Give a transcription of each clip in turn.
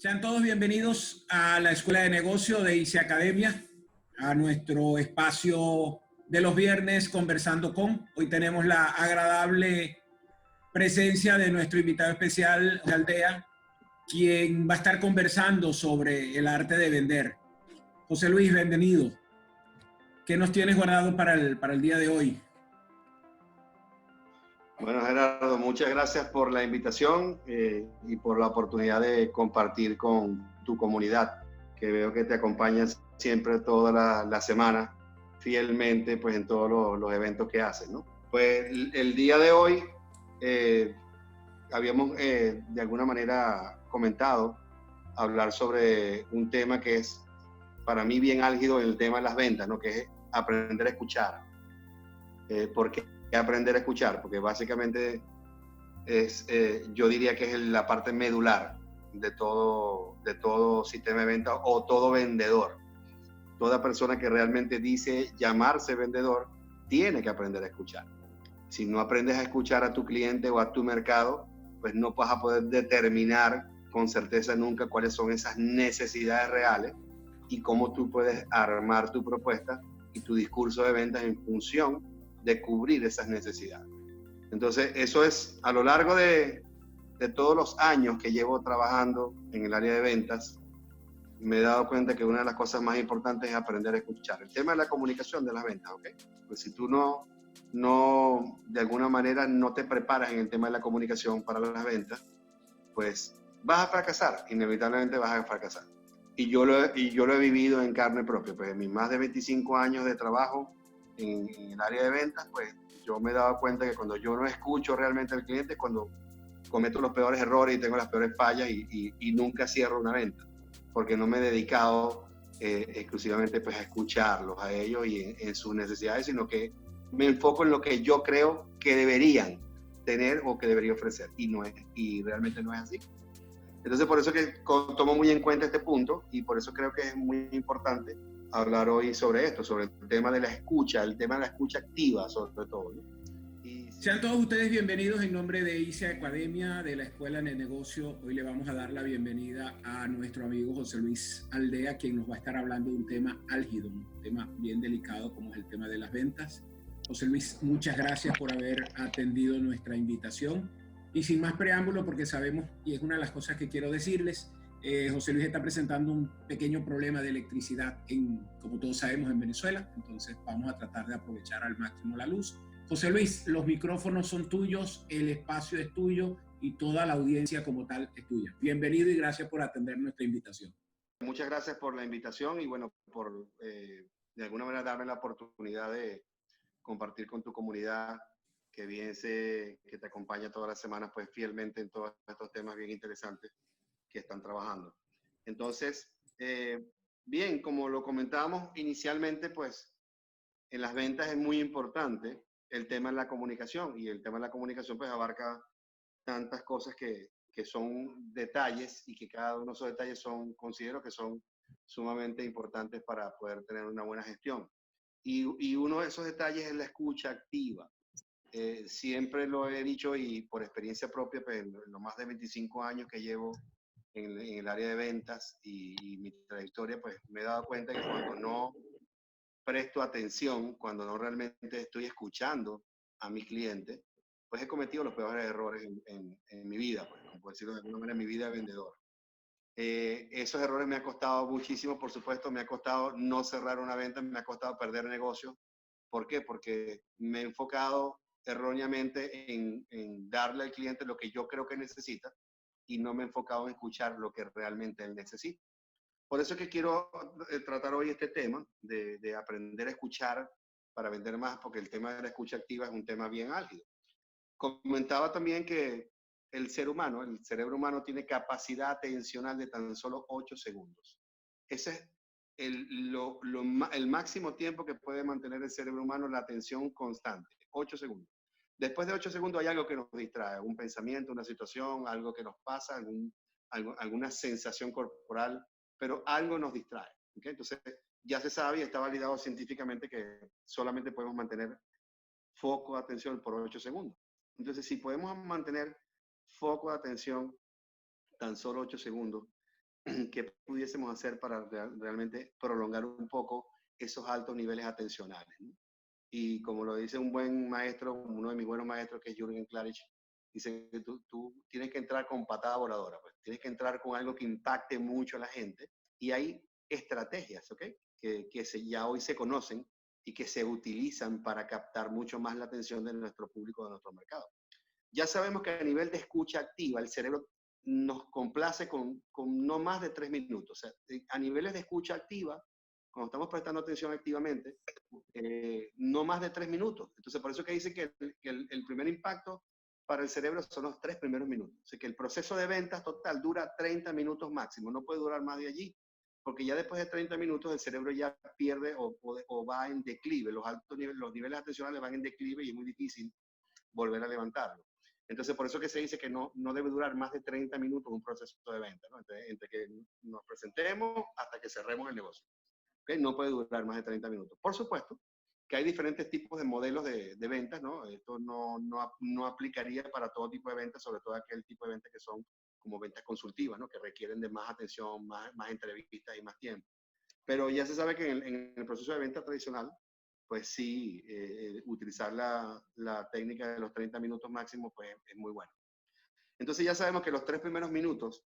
Sean todos bienvenidos a la Escuela de Negocio de ICE Academia, a nuestro espacio de los viernes conversando con. Hoy tenemos la agradable presencia de nuestro invitado especial, Aldea, quien va a estar conversando sobre el arte de vender. José Luis, bienvenido. ¿Qué nos tienes guardado para el día de hoy? Bueno, Gerardo, muchas gracias por la invitación y por la oportunidad de compartir con tu comunidad, que veo que te acompañas siempre toda la semana, fielmente, pues en todos los eventos que haces, ¿no? Pues el día de hoy habíamos de alguna manera comentado hablar sobre un tema que es para mí bien álgido, el tema de las ventas, ¿no? Que es aprender a escuchar. ¿Por qué aprender a escuchar? Porque básicamente yo diría que es la parte medular de todo sistema de venta o todo vendedor. Toda persona que realmente dice llamarse vendedor tiene que aprender a escuchar. Si no aprendes a escuchar a tu cliente o a tu mercado, pues no vas a poder determinar con certeza nunca cuáles son esas necesidades reales y cómo tú puedes armar tu propuesta y tu discurso de ventas en función de cubrir esas necesidades. Entonces, eso es a lo largo de todos los años que llevo trabajando en el área de ventas, me he dado cuenta que una de las cosas más importantes es aprender a escuchar. El tema de la comunicación de las ventas, ¿ok? Pues si tú no de alguna manera no te preparas en el tema de la comunicación para las ventas, pues vas a fracasar, inevitablemente vas a fracasar. Y yo lo he vivido en carne propia, pues en mis más de 25 años de trabajo en el área de ventas, pues yo me he dado cuenta que cuando yo no escucho realmente al cliente es cuando cometo los peores errores y tengo las peores fallas y nunca cierro una venta, porque no me he dedicado exclusivamente pues a escucharlos a ellos y en sus necesidades, sino que me enfoco en lo que yo creo que deberían tener o que debería ofrecer y realmente no es así. Entonces por eso que tomo muy en cuenta este punto y por eso creo que es muy importante hablar hoy sobre esto, sobre el tema de la escucha, el tema de la escucha activa sobre todo, ¿no? Sean todos ustedes bienvenidos en nombre de ICE Academia, de la Escuela de Negocio. Hoy le vamos a dar la bienvenida a nuestro amigo José Luis Aldea, quien nos va a estar hablando de un tema álgido, un tema bien delicado como es el tema de las ventas. José Luis, muchas gracias por haber atendido nuestra invitación. Y sin más preámbulo, porque sabemos, y es una de las cosas que quiero decirles, José Luis está presentando un pequeño problema de electricidad, como todos sabemos, en Venezuela. Entonces vamos a tratar de aprovechar al máximo la luz. José Luis, los micrófonos son tuyos, el espacio es tuyo y toda la audiencia como tal es tuya. Bienvenido y gracias por atender nuestra invitación. Muchas gracias por la invitación y bueno, por de alguna manera darme la oportunidad de compartir con tu comunidad, que bien sé que te acompaña todas las semanas, pues fielmente en todos estos temas bien interesantes que están trabajando. Entonces, bien, como lo comentábamos inicialmente, pues en las ventas es muy importante el tema de la comunicación y el tema de la comunicación pues abarca tantas cosas que son detalles y que cada uno de esos detalles considero que son sumamente importantes para poder tener una buena gestión. Y uno de esos detalles es la escucha activa. Siempre lo he dicho y por experiencia propia, pues, en los más de 25 años que llevo en el área de ventas y mi trayectoria, pues me he dado cuenta que cuando no presto atención, cuando no realmente estoy escuchando a mi cliente, pues he cometido los peores errores en mi vida, pues, como decirlo de alguna manera, en mi vida de vendedor. Esos errores me han costado muchísimo, por supuesto, me ha costado no cerrar una venta, me ha costado perder negocio. ¿Por qué? Porque me he enfocado erróneamente en darle al cliente lo que yo creo que necesita y no me he enfocado en escuchar lo que realmente él necesita. Por eso es que quiero tratar hoy este tema de aprender a escuchar para vender más, porque el tema de la escucha activa es un tema bien álgido. Comentaba también que el ser humano, el cerebro humano tiene capacidad atencional de tan solo 8 segundos. Ese es el máximo tiempo que puede mantener el cerebro humano la atención constante, 8 segundos. Después de 8 segundos hay algo que nos distrae, un pensamiento, una situación, algo que nos pasa, alguna sensación corporal, pero algo nos distrae. ¿Okay? Entonces ya se sabe y está validado científicamente que solamente podemos mantener foco de atención por 8 segundos. Entonces, si podemos mantener foco de atención tan solo 8 segundos, qué pudiésemos hacer para realmente prolongar un poco esos altos niveles atencionales, ¿no? Y como lo dice un buen maestro, uno de mis buenos maestros, que es Jürgen Klarich, dice que tú tienes que entrar con patada voladora, pues. Tienes que entrar con algo que impacte mucho a la gente. Y hay estrategias, ¿ok? Ya hoy se conocen y que se utilizan para captar mucho más la atención de nuestro público, de nuestro mercado. Ya sabemos que a nivel de escucha activa, el cerebro nos complace con no más de 3 minutos. O sea, a niveles de escucha activa, cuando estamos prestando atención activamente, no más de 3 minutos. Entonces, por eso que dice que el primer impacto para el cerebro son los 3 primeros minutos. O sea, que el proceso de ventas total dura 30 minutos máximo, no puede durar más de allí, porque ya después de 30 minutos el cerebro ya pierde o va en declive, los niveles atencionales van en declive y es muy difícil volver a levantarlo. Entonces, por eso que se dice que no debe durar más de 30 minutos un proceso de venta, ¿no? Entre que nos presentemos hasta que cerremos el negocio. ¿Okay? No puede durar más de 30 minutos. Por supuesto que hay diferentes tipos de modelos de ventas, ¿no? Esto no aplicaría para todo tipo de ventas, sobre todo aquel tipo de ventas que son como ventas consultivas, ¿no? Que requieren de más atención, más entrevistas y más tiempo. Pero ya se sabe que en el proceso de venta tradicional, pues sí, utilizar la técnica de los 30 minutos máximos, pues es muy bueno. Entonces ya sabemos que los 3 primeros minutos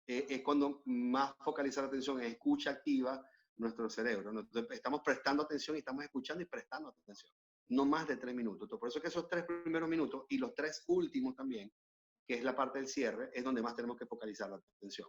es cuando más focaliza la atención, es escucha activa nuestro cerebro, ¿no? Entonces, estamos prestando atención y estamos escuchando y prestando atención. No más de 3 minutos. Entonces, por eso que esos 3 primeros minutos y los 3 últimos también, que es la parte del cierre, es donde más tenemos que focalizar la atención.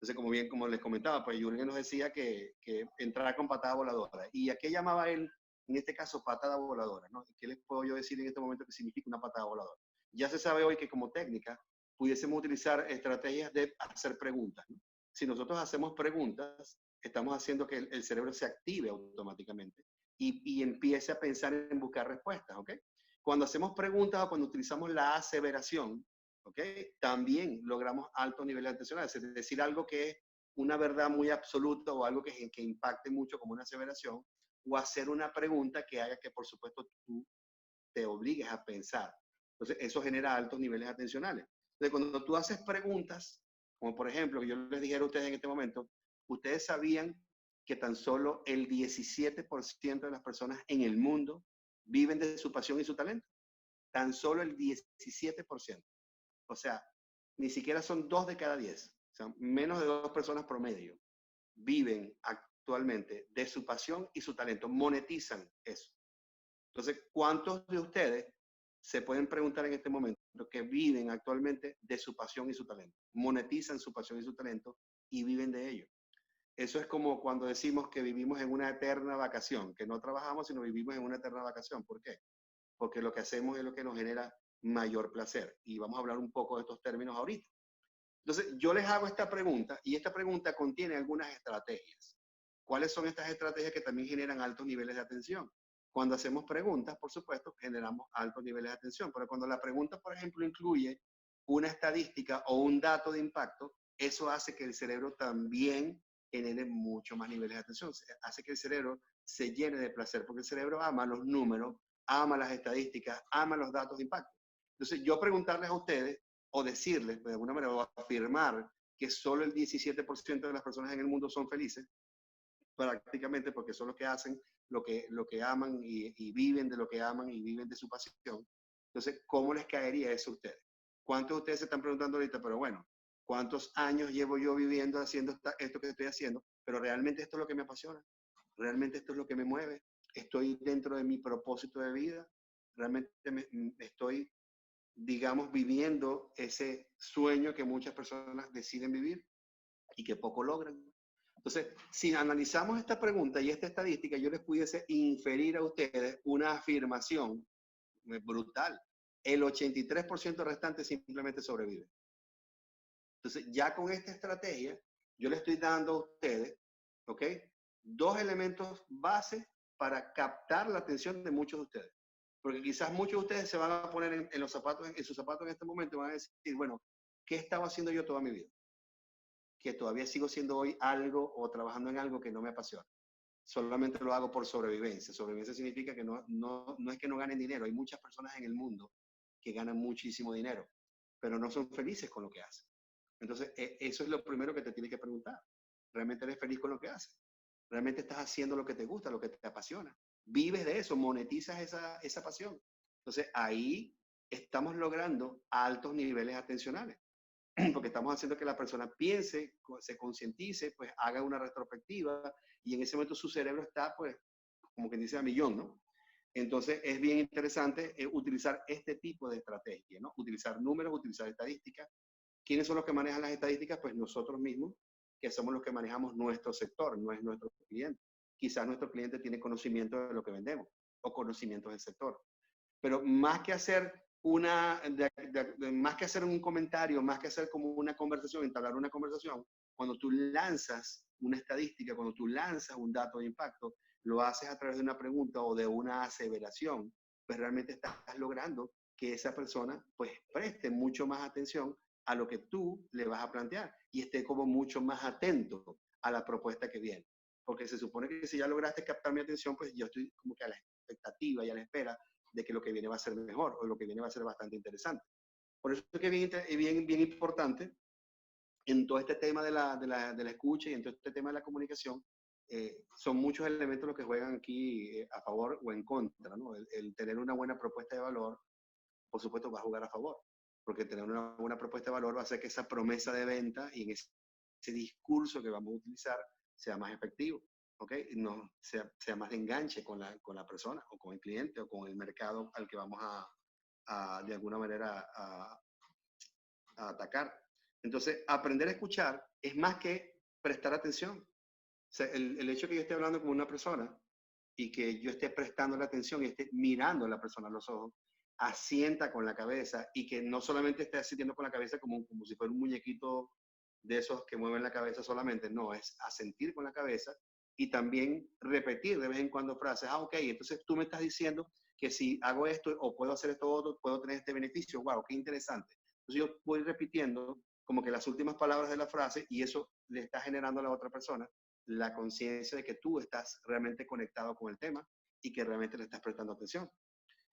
Entonces, como les comentaba, pues Jürgen nos decía que entrara con patada voladora. ¿Y a qué llamaba él, en este caso, patada voladora, ¿no? ¿Qué les puedo yo decir en este momento que significa una patada voladora? Ya se sabe hoy que como técnica pudiésemos utilizar estrategias de hacer preguntas, ¿no? Si nosotros hacemos preguntas, estamos haciendo que el cerebro se active automáticamente y empiece a pensar en buscar respuestas, ¿ok? Cuando hacemos preguntas o cuando utilizamos la aseveración, ¿ok? También logramos altos niveles atencionales, es decir, algo que es una verdad muy absoluta o algo que impacte mucho como una aseveración, o hacer una pregunta que haga que, por supuesto, tú te obligues a pensar. Entonces, eso genera altos niveles atencionales. Entonces, cuando tú haces preguntas, como por ejemplo, que yo les dijera a ustedes en este momento, ustedes sabían que tan solo el 17% de las personas en el mundo viven de su pasión y su talento. Tan solo el 17%. O sea, ni siquiera son 2 de cada 10. O sea, menos de 2 personas promedio viven actualmente de su pasión y su talento. Monetizan eso. Entonces, ¿cuántos de ustedes se pueden preguntar en este momento que viven actualmente de su pasión y su talento? Monetizan su pasión y su talento y viven de ello. Eso es como cuando decimos que vivimos en una eterna vacación, que no trabajamos, sino vivimos en una eterna vacación. ¿Por qué? Porque lo que hacemos es lo que nos genera mayor placer. Y vamos a hablar un poco de estos términos ahorita. Entonces, yo les hago esta pregunta y esta pregunta contiene algunas estrategias. ¿Cuáles son estas estrategias que también generan altos niveles de atención? Cuando hacemos preguntas, por supuesto, generamos altos niveles de atención, pero cuando la pregunta, por ejemplo, incluye una estadística o un dato de impacto, eso hace que el cerebro también genere mucho más niveles de atención, hace que el cerebro se llene de placer, porque el cerebro ama los números, ama las estadísticas, ama los datos de impacto. Entonces, yo preguntarles a ustedes o decirles, de alguna manera, o afirmar que solo el 17% de las personas en el mundo son felices, prácticamente porque son los que hacen lo que aman y viven de lo que aman y viven de su pasión. Entonces, ¿cómo les caería eso a ustedes? ¿Cuántos de ustedes se están preguntando ahorita, pero bueno, cuántos años llevo yo viviendo haciendo esto que estoy haciendo? Pero realmente esto es lo que me apasiona, realmente esto es lo que me mueve, estoy dentro de mi propósito de vida, realmente estoy, digamos, viviendo ese sueño que muchas personas deciden vivir y que poco logran. Entonces, si analizamos esta pregunta y esta estadística, yo les pudiese inferir a ustedes una afirmación brutal. El 83% restante simplemente sobrevive. Entonces, ya con esta estrategia, yo le estoy dando a ustedes, ¿ok? 2 elementos base para captar la atención de muchos de ustedes. Porque quizás muchos de ustedes se van a poner en sus zapatos en este momento y van a decir, bueno, ¿qué estaba haciendo yo toda mi vida? Que todavía sigo siendo hoy algo o trabajando en algo que no me apasiona. Solamente lo hago por sobrevivencia. Sobrevivencia significa que no es que no ganen dinero. Hay muchas personas en el mundo que ganan muchísimo dinero, pero no son felices con lo que hacen. Entonces, eso es lo primero que te tienes que preguntar. ¿Realmente eres feliz con lo que haces? ¿Realmente estás haciendo lo que te gusta, lo que te apasiona? Vives de eso, monetizas esa pasión. Entonces, ahí estamos logrando altos niveles atencionales, porque estamos haciendo que la persona piense, se concientice, pues haga una retrospectiva y en ese momento su cerebro está, pues, como quien dice, a millón, ¿no? Entonces es bien interesante utilizar este tipo de estrategia, ¿no? Utilizar números, utilizar estadísticas. ¿Quiénes son los que manejan las estadísticas? Pues nosotros mismos, que somos los que manejamos nuestro sector, no es nuestro cliente. Quizás nuestro cliente tiene conocimiento de lo que vendemos o conocimiento del sector. Pero más que hacer más que hacer un comentario, más que hacer como una conversación, entablar una conversación, cuando tú lanzas una estadística, cuando tú lanzas un dato de impacto, lo haces a través de una pregunta o de una aseveración, pues realmente estás logrando que esa persona pues preste mucho más atención a lo que tú le vas a plantear y esté como mucho más atento a la propuesta que viene. Porque se supone que si ya lograste captar mi atención, pues yo estoy como que a la expectativa y a la espera de que lo que viene va a ser mejor o lo que viene va a ser bastante interesante. Por eso es que es bien importante en todo este tema de la escucha y en todo este tema de la comunicación, son muchos elementos los que juegan aquí a favor o en contra, ¿no? El tener una buena propuesta de valor, por supuesto, va a jugar a favor, porque tener una buena propuesta de valor va a hacer que esa promesa de venta y en ese discurso que vamos a utilizar sea más efectivo, ¿ok? No, sea más de enganche con la persona o con el cliente o con el mercado al que vamos de alguna manera a atacar. Entonces, aprender a escuchar es más que prestar atención. O sea, el hecho de que yo esté hablando con una persona y que yo esté prestando la atención y esté mirando a la persona a los ojos, asienta con la cabeza y que no solamente esté asistiendo con la cabeza como si fuera un muñequito de esos que mueven la cabeza solamente, no, es asentir con la cabeza y también repetir de vez en cuando frases. Ah, ok, entonces tú me estás diciendo que si hago esto o puedo hacer esto otro, puedo tener este beneficio. Wow, qué interesante. Entonces yo voy repitiendo como que las últimas palabras de la frase y eso le está generando a la otra persona la conciencia de que tú estás realmente conectado con el tema y que realmente le estás prestando atención.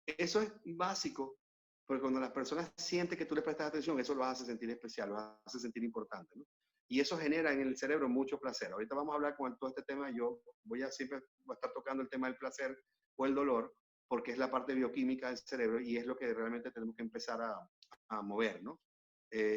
Eso es básico, porque cuando las personas sienten que tú le prestas atención, eso lo hace sentir especial, lo hace sentir importante, ¿no? Y eso genera en el cerebro mucho placer. Ahorita vamos a hablar con todo este tema, yo siempre voy a estar tocando el tema del placer o el dolor, porque es la parte bioquímica del cerebro y es lo que realmente tenemos que empezar a mover, ¿no?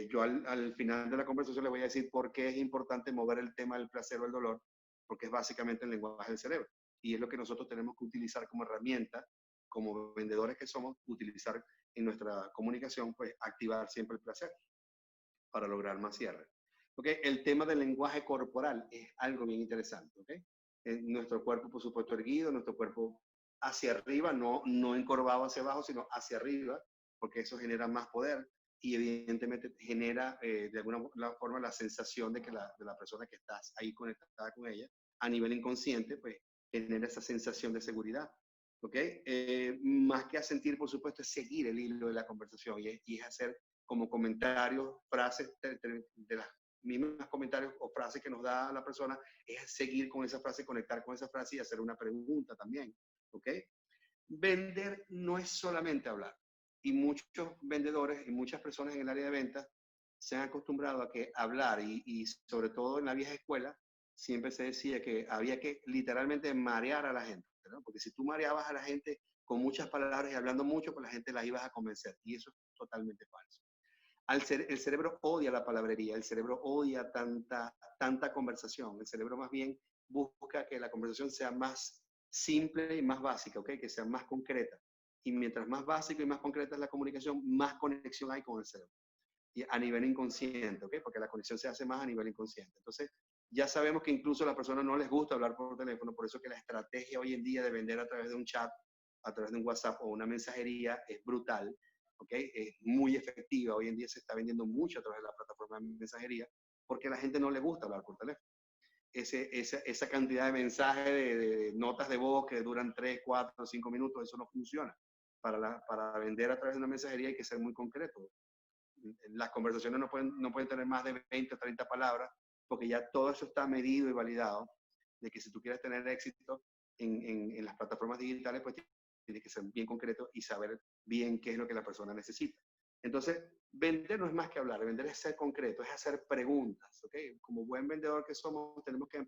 Yo al final de la conversación les voy a decir por qué es importante mover el tema del placer o el dolor, porque es básicamente el lenguaje del cerebro. Y es lo que nosotros tenemos que utilizar como herramienta, como vendedores que somos, utilizar en nuestra comunicación, pues activar siempre el placer para lograr más cierre. ¿Okay? El tema del lenguaje corporal es algo bien interesante. ¿Okay? Nuestro cuerpo, por supuesto, erguido, nuestro cuerpo hacia arriba, no encorvado hacia abajo, sino hacia arriba, porque eso genera más poder y evidentemente genera de alguna forma la sensación de que de la persona que estás ahí conectada con ella, a nivel inconsciente, pues genera esa sensación de seguridad. ¿Ok? Más que a sentir, por supuesto, es seguir el hilo de la conversación y es hacer como comentarios, frases de las mismas comentarios o frases que nos da la persona, es seguir con esa frase, conectar con esa frase y hacer una pregunta también. ¿Ok? Vender no es solamente hablar. Y muchos vendedores y muchas personas en el área de ventas se han acostumbrado a que hablar y sobre todo en la vieja escuela siempre se decía que había que literalmente marear a la gente, ¿no? Porque si tú mareabas a la gente con muchas palabras y hablando mucho, pues la gente las ibas a convencer y eso es totalmente falso. El cerebro odia la palabrería, el cerebro odia tanta conversación, el cerebro más bien busca que la conversación sea más simple y más básica, ¿ok? Que sea más concreta. Y mientras más básica y más concreta es la comunicación, más conexión hay con el cerebro. Y a nivel inconsciente, ¿ok? Porque la conexión se hace más a nivel inconsciente. Entonces, ya sabemos que incluso a las personas no les gusta hablar por teléfono, por eso que la estrategia hoy en día de vender a través de un chat, a través de un WhatsApp o una mensajería es brutal, ¿ok? Es muy efectiva. Hoy en día se está vendiendo mucho a través de la plataforma de mensajería porque a la gente no le gusta hablar por teléfono. Esa cantidad de mensajes, de notas de voz que duran 3, 4, 5 minutos, eso no funciona. Para vender a través de una mensajería hay que ser muy concreto. Las conversaciones no pueden tener más de 20 o 30 palabras, porque ya todo eso está medido y validado, de que si tú quieres tener éxito en las plataformas digitales, pues tienes que ser bien concreto y saber bien qué es lo que la persona necesita. Entonces, vender no es más que hablar, vender es ser concreto, es hacer preguntas, ¿ok? Como buen vendedor que somos, tenemos que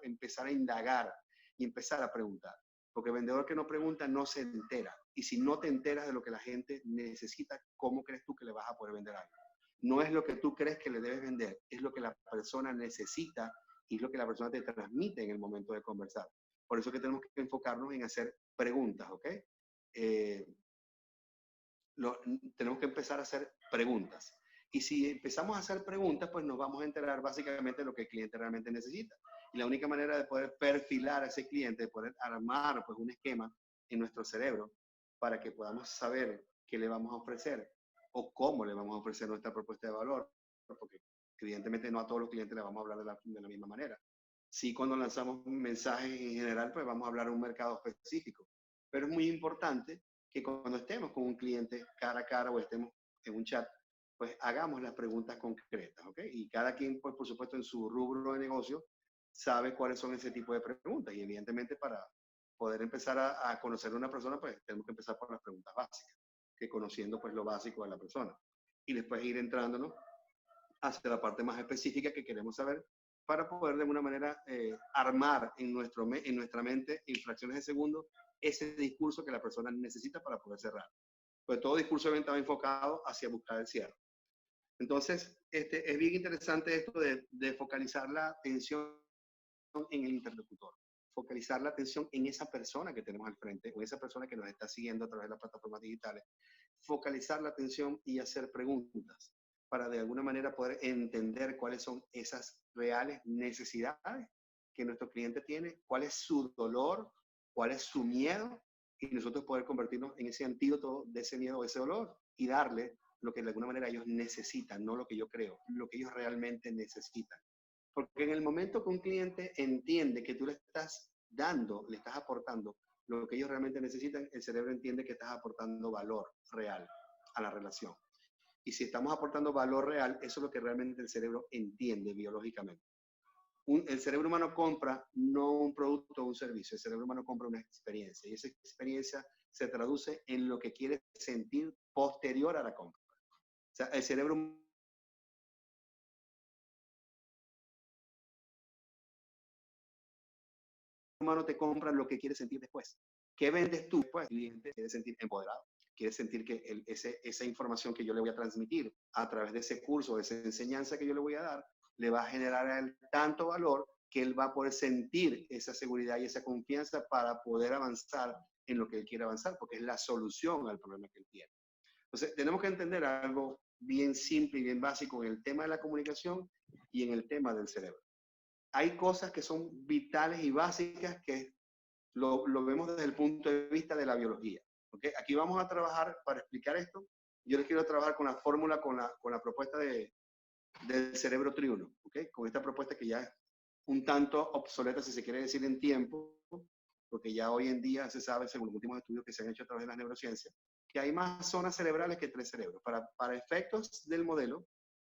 empezar a indagar y empezar a preguntar. Porque el vendedor que no pregunta no se entera. Y si no te enteras de lo que la gente necesita, ¿cómo crees tú que le vas a poder vender algo? No es lo que tú crees que le debes vender, es lo que la persona necesita y es lo que la persona te transmite en el momento de conversar. Por eso que tenemos que enfocarnos en hacer preguntas, ¿ok? Eh, tenemos que empezar a hacer preguntas. Y si empezamos a hacer preguntas, pues nos vamos a enterar básicamente de lo que el cliente realmente necesita. Y la única manera de poder perfilar a ese cliente, de poder armar pues un esquema en nuestro cerebro para que podamos saber qué le vamos a ofrecer o cómo le vamos a ofrecer nuestra propuesta de valor, porque evidentemente no a todos los clientes le vamos a hablar de la misma manera. Sí, cuando lanzamos mensajes en general, pues vamos a hablar de un mercado específico. Pero es muy importante que cuando estemos con un cliente cara a cara o estemos en un chat, pues hagamos las preguntas concretas, ¿ok? Y cada quien, pues por supuesto, en su rubro de negocio, sabe cuáles son ese tipo de preguntas. Y evidentemente para poder empezar a conocer a una persona, pues tenemos que empezar por las preguntas básicas, que conociendo pues lo básico de la persona. Y después ir entrándonos hacia la parte más específica que queremos saber para poder de alguna manera armar en nuestra mente en fracciones de segundo ese discurso que la persona necesita para poder cerrar. Pues todo discurso de venta va enfocado hacia buscar el cierre. Entonces, es bien interesante esto de focalizar la atención en el interlocutor, focalizar la atención en esa persona que tenemos al frente o esa persona que nos está siguiendo a través de las plataformas digitales, focalizar la atención y hacer preguntas para de alguna manera poder entender cuáles son esas reales necesidades que nuestro cliente tiene, cuál es su dolor, cuál es su miedo y nosotros poder convertirnos en ese antídoto de ese miedo o ese dolor y darle lo que de alguna manera ellos necesitan, no lo que yo creo, lo que ellos realmente necesitan. Porque en el momento que un cliente entiende que tú le estás dando, le estás aportando lo que ellos realmente necesitan, el cerebro entiende que estás aportando valor real a la relación. Y si estamos aportando valor real, eso es lo que realmente el cerebro entiende biológicamente. El cerebro humano compra no un producto o un servicio, el cerebro humano compra una experiencia y esa experiencia se traduce en lo que quiere sentir posterior a la compra. O sea, el cerebro humano te compra lo que quiere sentir después. ¿Qué vendes tú? Pues el cliente quiere sentir empoderado, quiere sentir que esa información que yo le voy a transmitir a través de ese curso, de esa enseñanza que yo le voy a dar, le va a generar a él tanto valor que él va a poder sentir esa seguridad y esa confianza para poder avanzar en lo que él quiere avanzar, porque es la solución al problema que él tiene. Entonces, tenemos que entender algo bien simple y bien básico en el tema de la comunicación y en el tema del cerebro. Hay cosas que son vitales y básicas que lo vemos desde el punto de vista de la biología. ¿Okay? Aquí vamos a trabajar, para explicar esto, yo les quiero trabajar con la fórmula, con la propuesta del cerebro triuno, ¿okay? Con esta propuesta que ya es un tanto obsoleta, si se quiere decir, en tiempo, porque ya hoy en día se sabe, según los últimos estudios que se han hecho a través de las neurociencias, que hay más zonas cerebrales que 3 cerebros. Para efectos del modelo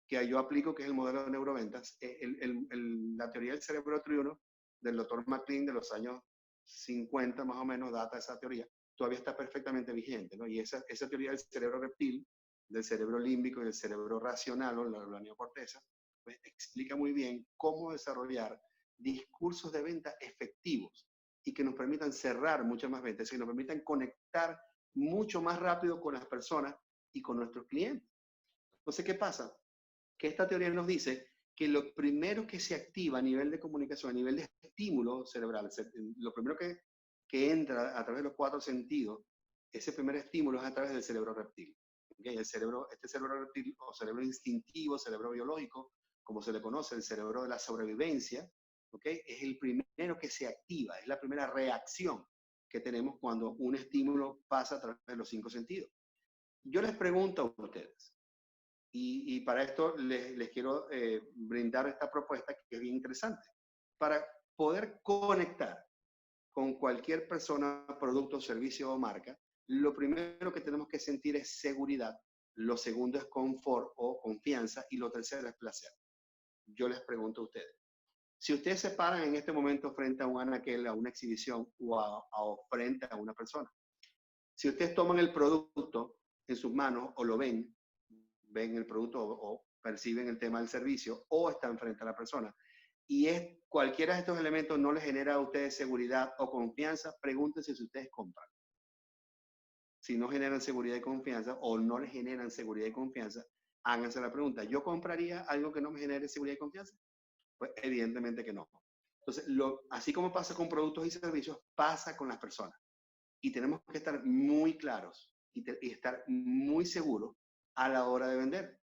que yo aplico, que es el modelo de neuroventas, la teoría del cerebro triuno del doctor McLean de los años 50 más o menos, data esa teoría, todavía está perfectamente vigente, ¿no? Y esa teoría del cerebro reptil, del cerebro límbico y del cerebro racional, o la neocorteza, pues explica muy bien cómo desarrollar discursos de venta efectivos y que nos permitan cerrar muchas más ventas y que nos permitan conectar mucho más rápido con las personas y con nuestros clientes. Entonces, ¿qué pasa? Que esta teoría nos dice que lo primero que se activa a nivel de comunicación, a nivel de estímulo cerebral, lo primero que entra a través de los 4 sentidos, ese primer estímulo es a través del cerebro reptil. ¿Okay? Este cerebro reptil, o cerebro instintivo, cerebro biológico, como se le conoce, el cerebro de la sobrevivencia, ¿okay? Es el primero que se activa, es la primera reacción que tenemos cuando un estímulo pasa a través de los 5 sentidos. Yo les pregunto a ustedes, y para esto les quiero brindar esta propuesta que es bien interesante. Para poder conectar con cualquier persona, producto, servicio o marca, lo primero que tenemos que sentir es seguridad, lo segundo es confort o confianza y lo tercero es placer. Yo les pregunto a ustedes, si ustedes se paran en este momento frente a un anaquel, a una exhibición o frente a una persona, si ustedes toman el producto en sus manos o lo ven, ven el producto o perciben el tema del servicio o están frente a la persona. Y cualquiera de estos elementos no les genera a ustedes seguridad o confianza, pregúntense si ustedes compran. Si no generan seguridad y confianza o no les generan seguridad y confianza, háganse la pregunta, ¿yo compraría algo que no me genere seguridad y confianza? Pues evidentemente que no. Entonces, así como pasa con productos y servicios, pasa con las personas. Y tenemos que estar muy claros y estar muy seguros a la hora de vender.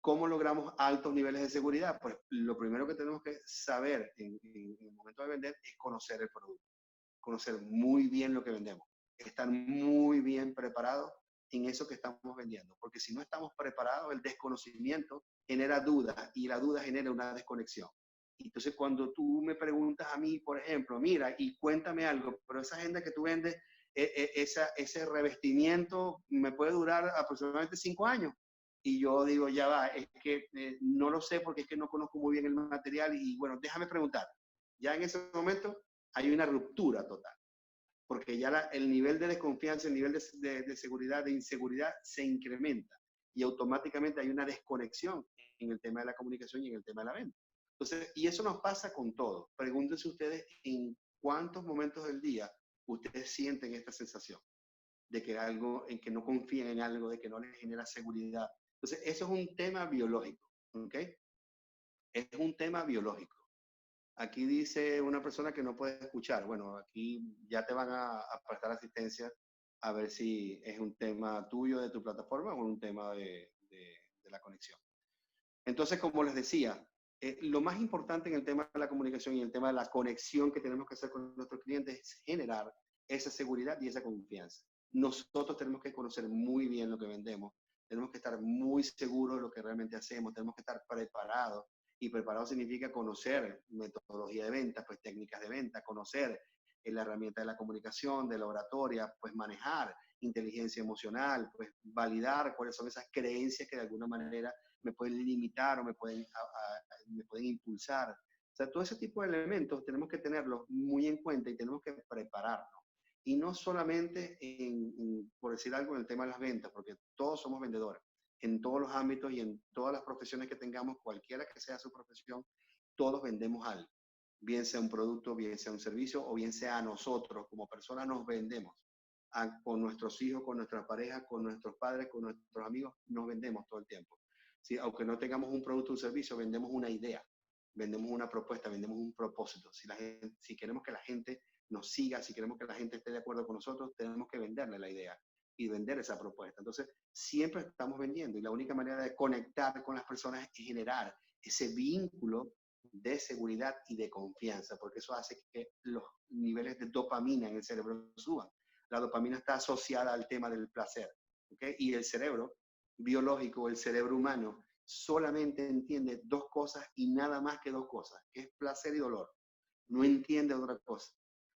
¿Cómo logramos altos niveles de seguridad? Pues lo primero que tenemos que saber en el momento de vender es conocer el producto, conocer muy bien lo que vendemos, estar muy bien preparados en eso que estamos vendiendo, porque si no estamos preparados, el desconocimiento genera dudas y la duda genera una desconexión. Entonces, cuando tú me preguntas a mí, por ejemplo, mira, y cuéntame algo, pero esa agenda que tú vendes, ese revestimiento me puede durar aproximadamente 5 años. Y yo digo, ya va, es que no lo sé porque es que no conozco muy bien el material y bueno, déjame preguntar. Ya en ese momento hay una ruptura total, porque ya el nivel de desconfianza, el nivel de seguridad, de inseguridad se incrementa y automáticamente hay una desconexión en el tema de la comunicación y en el tema de la venta. Entonces, y eso nos pasa con todo. Pregúntense ustedes en cuántos momentos del día ustedes sienten esta sensación de que algo, en que no confían en algo, de que no les genera seguridad. Entonces, eso es un tema biológico, ¿ok? Es un tema biológico. Aquí dice una persona que no puede escuchar. Bueno, aquí ya te van a prestar asistencia a ver si es un tema tuyo de tu plataforma o un tema de la conexión. Entonces, como les decía, lo más importante en el tema de la comunicación y el tema de la conexión que tenemos que hacer con nuestros clientes es generar esa seguridad y esa confianza. Nosotros tenemos que conocer muy bien lo que vendemos, tenemos que estar muy seguros de lo que realmente hacemos, tenemos que estar preparados. Y preparado significa conocer metodología de venta, pues técnicas de venta, conocer la herramienta de la comunicación, de la oratoria, pues manejar inteligencia emocional, pues validar cuáles son esas creencias que de alguna manera me pueden limitar o me pueden impulsar. O sea, todo ese tipo de elementos tenemos que tenerlos muy en cuenta y tenemos que prepararnos. Y no solamente por decir algo, en el tema de las ventas, porque todos somos vendedores, en todos los ámbitos y en todas las profesiones que tengamos, cualquiera que sea su profesión, todos vendemos algo. Bien sea un producto, bien sea un servicio, o bien sea a nosotros como personas nos vendemos. Con nuestros hijos, con nuestras parejas, con nuestros padres, con nuestros amigos, nos vendemos todo el tiempo. ¿Sí? Aunque no tengamos un producto o un servicio, vendemos una idea, vendemos una propuesta, vendemos un propósito. Si queremos que la gente nos siga, si queremos que la gente esté de acuerdo con nosotros, tenemos que venderle la idea y vender esa propuesta. Entonces, siempre estamos vendiendo y la única manera de conectar con las personas es generar ese vínculo de seguridad y de confianza, porque eso hace que los niveles de dopamina en el cerebro suban. La dopamina está asociada al tema del placer, ¿okay? Y el cerebro biológico, el cerebro humano, solamente entiende dos cosas y nada más que dos cosas, que es placer y dolor. No entiende otra cosa.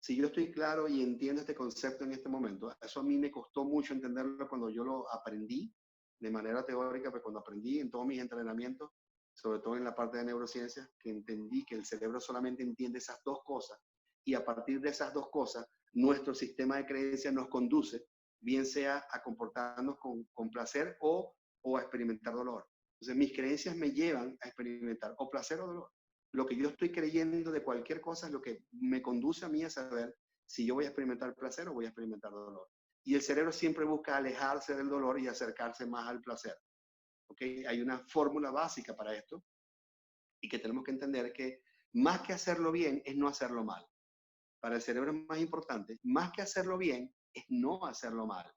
Si yo estoy claro y entiendo este concepto en este momento, eso a mí me costó mucho entenderlo cuando yo lo aprendí de manera teórica, pero cuando aprendí en todos mis entrenamientos, sobre todo en la parte de neurociencias, que entendí que el cerebro solamente entiende esas dos cosas y a partir de esas dos cosas, nuestro sistema de creencias nos conduce, bien sea a comportarnos con placer o a experimentar dolor. Entonces, mis creencias me llevan a experimentar o placer o dolor. Lo que yo estoy creyendo de cualquier cosa es lo que me conduce a mí a saber si yo voy a experimentar placer o voy a experimentar dolor. Y el cerebro siempre busca alejarse del dolor y acercarse más al placer. ¿Okay? Hay una fórmula básica para esto y que tenemos que entender que más que hacerlo bien es no hacerlo mal. Para el cerebro es más importante, más que hacerlo bien, es no hacerlo mal.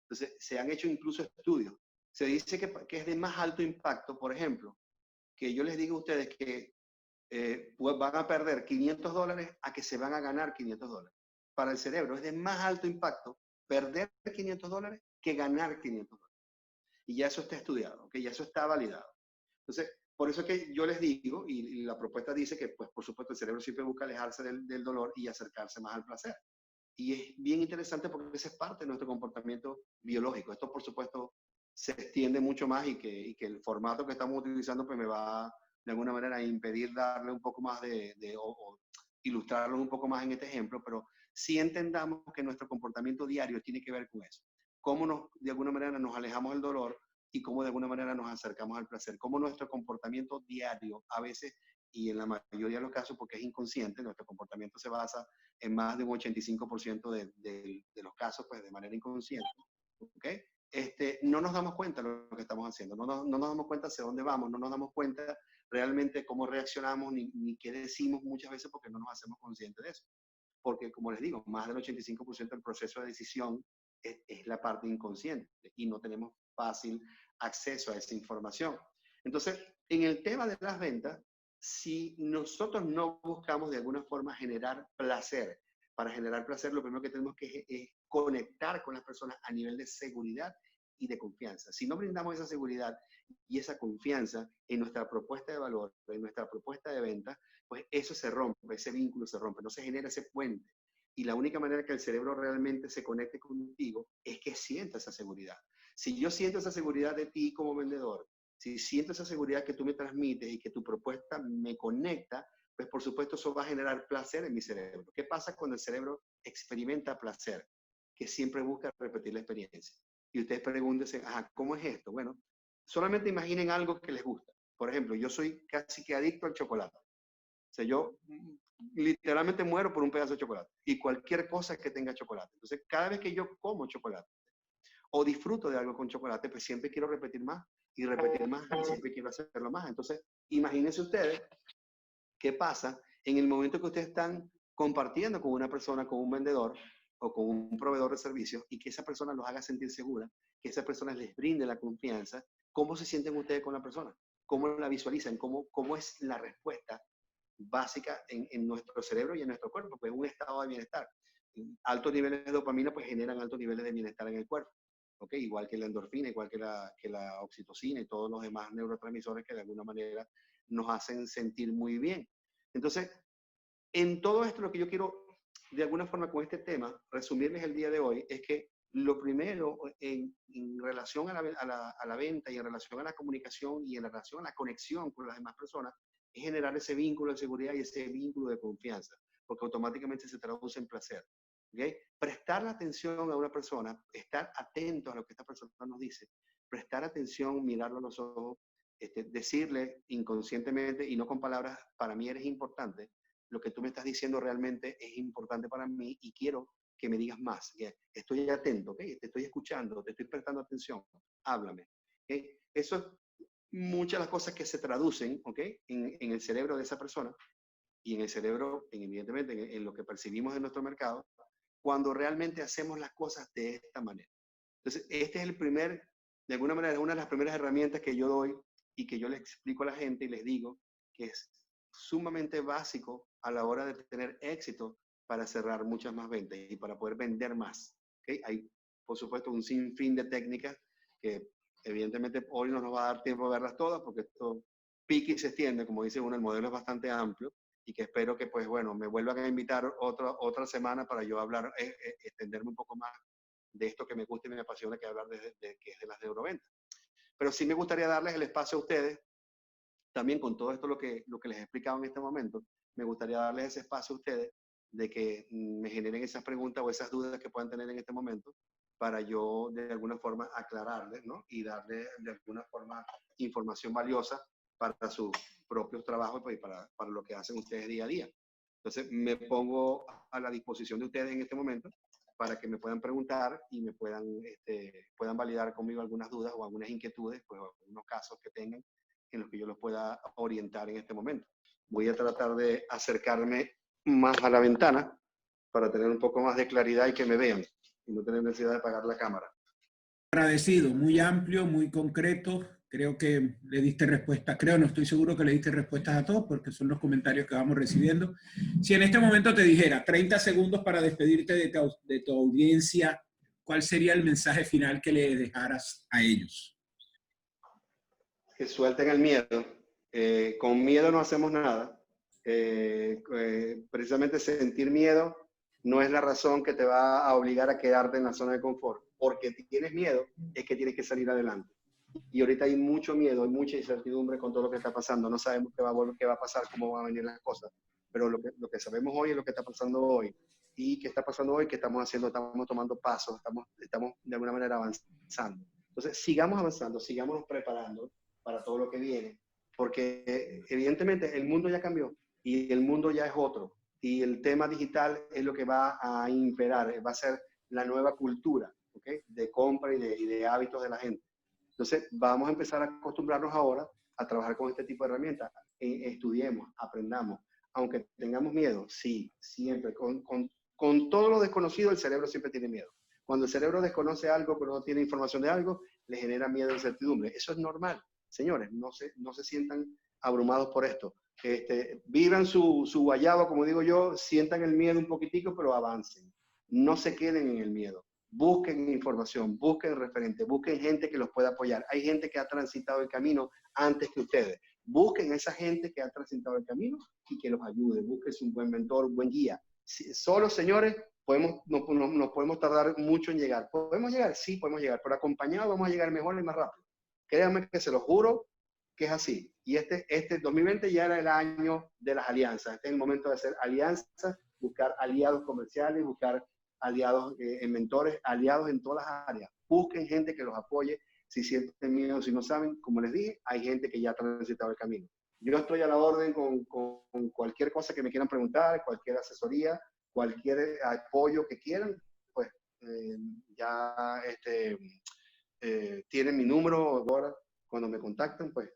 Entonces, se han hecho incluso estudios. Se dice que es de más alto impacto, por ejemplo, que yo les diga a ustedes que pues van a perder $500 a que se van a ganar $500. Para el cerebro es de más alto impacto perder $500 que ganar $500. Y ya eso está estudiado, ¿okay? Ya eso está validado. Entonces, por eso es que yo les digo, y la propuesta dice que, pues, por supuesto, el cerebro siempre busca alejarse del dolor y acercarse más al placer. Y es bien interesante porque esa es parte de nuestro comportamiento biológico. Esto, por supuesto, se extiende mucho más y que el formato que estamos utilizando pues me va de alguna manera a impedir darle un poco más o ilustrarlo un poco más en este ejemplo, pero sí entendamos que nuestro comportamiento diario tiene que ver con eso. Cómo de alguna manera nos alejamos del dolor y cómo de alguna manera nos acercamos al placer, cómo nuestro comportamiento diario, a veces, y en la mayoría de los casos, porque es inconsciente, nuestro comportamiento se basa en más de un 85% de los casos, pues de manera inconsciente, ¿ok? No nos damos cuenta de lo que estamos haciendo, no nos damos cuenta hacia dónde vamos, no nos damos cuenta realmente cómo reaccionamos, ni qué decimos muchas veces porque no nos hacemos conscientes de eso. Porque, como les digo, más del 85% del proceso de decisión es la parte inconsciente y no tenemos fácil acceso a esa información. Entonces, en el tema de las ventas, si nosotros no buscamos de alguna forma generar placer, para generar placer lo primero que tenemos que es conectar con las personas a nivel de seguridad y de confianza. Si no brindamos esa seguridad y esa confianza en nuestra propuesta de valor, en nuestra propuesta de venta, pues eso se rompe, ese vínculo se rompe, no se genera ese puente. Y la única manera que el cerebro realmente se conecte contigo es que sienta esa seguridad. Si yo siento esa seguridad de ti como vendedor, si siento esa seguridad que tú me transmites y que tu propuesta me conecta, pues por supuesto eso va a generar placer en mi cerebro. ¿Qué pasa cuando el cerebro experimenta placer? Que siempre busca repetir la experiencia. Y ustedes pregúntense, ajá, ¿cómo es esto? Bueno, solamente imaginen algo que les gusta. Por ejemplo, yo soy casi que adicto al chocolate. O sea, yo literalmente muero por un pedazo de chocolate y cualquier cosa que tenga chocolate. Entonces, cada vez que yo como chocolate o disfruto de algo con chocolate, pues siempre quiero repetir más y repetir más y siempre quiero hacerlo más. Entonces, imagínense ustedes qué pasa en el momento que ustedes están compartiendo con una persona, con un vendedor o con un proveedor de servicios y que esa persona los haga sentir segura, que esa persona les brinde la confianza. ¿Cómo se sienten ustedes con la persona? ¿Cómo la visualizan? ¿Cómo es la respuesta básica en nuestro cerebro y en nuestro cuerpo? Pues un estado de bienestar. Altos niveles de dopamina pues generan altos niveles de bienestar en el cuerpo. ¿Okay? Igual que la endorfina, igual que la oxitocina y todos los demás neurotransmisores que de alguna manera nos hacen sentir muy bien. Entonces, en todo esto lo que yo quiero, de alguna forma con este tema, resumirles el día de hoy, es que lo primero en relación a la venta y en relación a la comunicación y en relación a la conexión con las demás personas, es generar ese vínculo de seguridad y ese vínculo de confianza, porque automáticamente se traduce en placer. ¿Okay? Prestar la atención a una persona, estar atento a lo que esta persona nos dice, prestar atención, mirarlo a los ojos, decirle inconscientemente y no con palabras, para mí eres importante, lo que tú me estás diciendo realmente es importante para mí y quiero que me digas más. Estoy atento, ¿okay? Te estoy escuchando, te estoy prestando atención, háblame. ¿Okay? Eso es muchas de las cosas que se traducen, ¿okay? En el cerebro de esa persona y en el cerebro, evidentemente, en lo que percibimos de nuestro mercado, cuando realmente hacemos las cosas de esta manera. Entonces, este es el primer, de alguna manera, es una de las primeras herramientas que yo doy y que yo les explico a la gente y les digo que es sumamente básico a la hora de tener éxito para cerrar muchas más ventas y para poder vender más. ¿Okay? Hay, por supuesto, un sinfín de técnicas que evidentemente hoy no nos va a dar tiempo de verlas todas porque esto pique y se extiende, como dice uno, el modelo es bastante amplio y que espero que, pues bueno, me vuelvan a invitar otra semana para yo hablar, extenderme un poco más de esto que me gusta y me apasiona, que hablar que es de las neuroventas. Pero sí me gustaría darles el espacio a ustedes, también con todo esto lo que les he explicado en este momento, me gustaría darles ese espacio a ustedes de que me generen esas preguntas o esas dudas que puedan tener en este momento para yo de alguna forma aclararles, ¿no? Y darles de alguna forma información valiosa para sus propios trabajos y para lo que hacen ustedes día a día. Entonces me pongo a la disposición de ustedes en este momento para que me puedan preguntar y me puedan validar conmigo algunas dudas o algunas inquietudes, pues algunos casos que tengan en los que yo los pueda orientar en este momento. Voy a tratar de acercarme más a la ventana para tener un poco más de claridad y que me vean y no tener necesidad de apagar la cámara. Agradecido, muy amplio, muy concreto. Creo que le diste respuesta, no estoy seguro que le diste respuestas a todos porque son los comentarios que vamos recibiendo. Si en este momento te dijera 30 segundos para despedirte de tu audiencia, ¿cuál sería el mensaje final que le dejaras a ellos? Que suelten el miedo. Con miedo no hacemos nada. Precisamente sentir miedo no es la razón que te va a obligar a quedarte en la zona de confort. Porque tienes miedo, es que tienes que salir adelante. Y ahorita hay mucho miedo, hay mucha incertidumbre con todo lo que está pasando. No sabemos qué va a pasar, cómo van a venir las cosas. Pero lo que sabemos hoy es lo que está pasando hoy. ¿Y qué está pasando hoy? Que estamos haciendo, estamos tomando pasos, estamos de alguna manera avanzando. Entonces, sigamos avanzando, sigámonos preparando para todo lo que viene, porque evidentemente el mundo ya cambió y el mundo ya es otro. Y el tema digital es lo que va a imperar, va a ser la nueva cultura, ¿okay? De compra y de hábitos de la gente. Entonces, vamos a empezar a acostumbrarnos ahora a trabajar con este tipo de herramientas. Estudiemos, aprendamos. Aunque tengamos miedo, sí, siempre. Con todo lo desconocido, el cerebro siempre tiene miedo. Cuando el cerebro desconoce algo, pero no tiene información de algo, le genera miedo e incertidumbre. Eso es normal. Señores, no se sientan abrumados por esto. Vivan su guayaba, como digo yo, sientan el miedo un poquitico, pero avancen. No se queden en el miedo. Busquen información, busquen referentes, busquen gente que los pueda apoyar. Hay gente que ha transitado el camino antes que ustedes. Busquen a esa gente que ha transitado el camino y que los ayude. Busquen un buen mentor, un buen guía. Solo, señores, nos podemos tardar mucho en llegar. ¿Podemos llegar? Sí, podemos llegar, pero acompañados vamos a llegar mejor y más rápido. Créanme que se los juro que es así. Y este 2020 ya era el año de las alianzas. Este es el momento de hacer alianzas, buscar aliados comerciales, buscar aliados en mentores, aliados en todas las áreas. Busquen gente que los apoye. Si sienten miedo, si no saben, como les dije, hay gente que ya ha transitado el camino. Yo estoy a la orden con cualquier cosa que me quieran preguntar, cualquier asesoría, cualquier apoyo que quieran, pues ya tienen mi número. Ahora, cuando me contactan, pues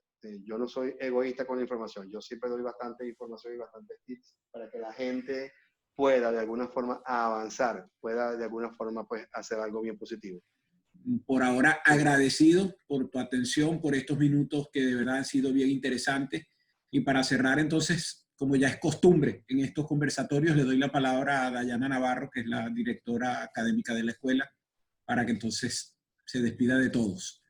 yo no soy egoísta con la información. Yo siempre doy bastante información y bastantes tips para que la gente pueda de alguna forma avanzar, pueda de alguna forma pues hacer algo bien positivo. Por ahora, agradecido por tu atención, por estos minutos que de verdad han sido bien interesantes. Y para cerrar, entonces, como ya es costumbre en estos conversatorios, le doy la palabra a Dayana Navarro, que es la directora académica de la escuela, para que entonces se despida de todos.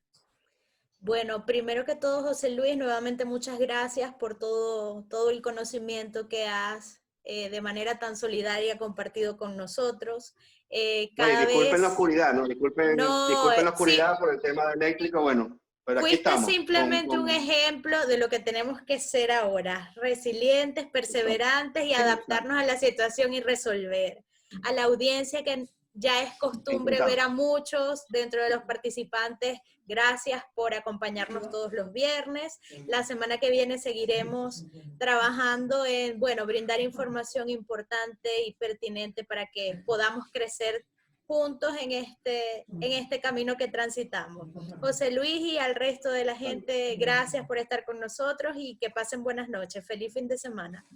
Bueno, primero que todo, José Luis, nuevamente muchas gracias por todo el conocimiento que has de manera tan solidaria compartido con nosotros. Disculpen la oscuridad, ¿no? Disculpen la oscuridad sí, por el tema eléctrico, bueno, pero aquí fuiste estamos. simplemente un ejemplo de lo que tenemos que ser ahora, resilientes, perseverantes y adaptarnos a la situación y resolver. A la audiencia que ya es costumbre ver a muchos dentro de los participantes, gracias por acompañarnos todos los viernes. La semana que viene seguiremos trabajando en, brindar información importante y pertinente para que podamos crecer juntos en este camino que transitamos. José Luis y al resto de la gente, gracias por estar con nosotros y que pasen buenas noches. Feliz fin de semana.